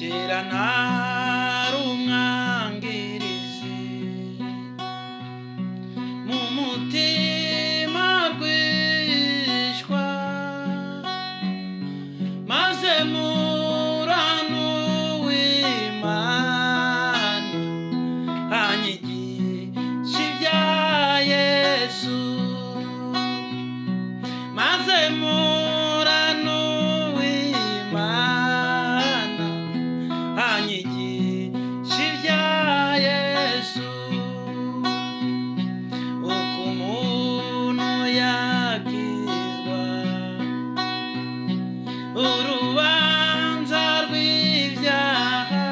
kera ntari umwangirizi mu mutima rwishwa, maze murano w'Imana anyigisha ibya Yesu, maze murano w'Imana anyigisha ibya Yesu, uko umuntu yakizwa urubanza rw'ibyaha,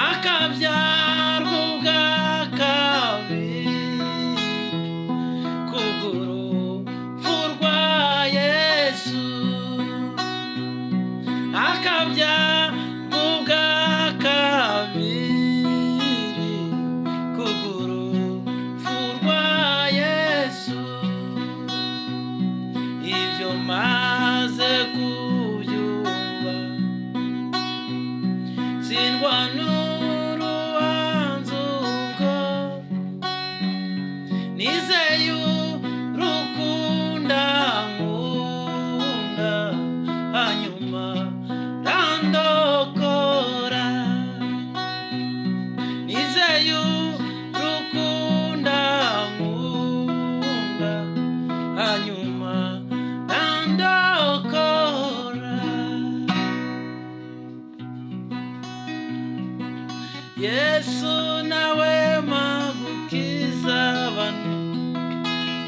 akabyarwa ubwa kabiri kubw'urupfu rwa Yesu, akabyarwa ubwa kabiri kubw'urupfu rwa Yesu. Ibyo maze kubyumva sindwa n'urubanza ubwo, nizeye urukundo ankunda hanyuma randokora, nizeye urukundo ankunda hanyuma randokora. Yesu nawe magukiza abantu,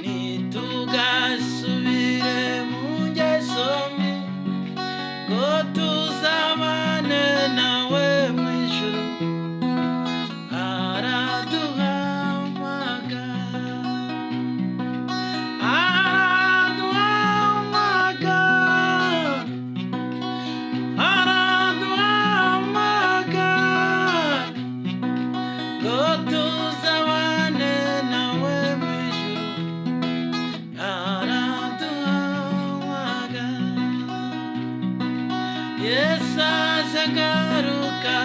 ntitugasubire mu ngeso mbi, ngo tuzabane nawe mu ijuru. Araduhamagara, araduhamagara, araduhamagara, ngo tuzabane nawe mu ijuru. Araduhamagara, Yesu azagaruka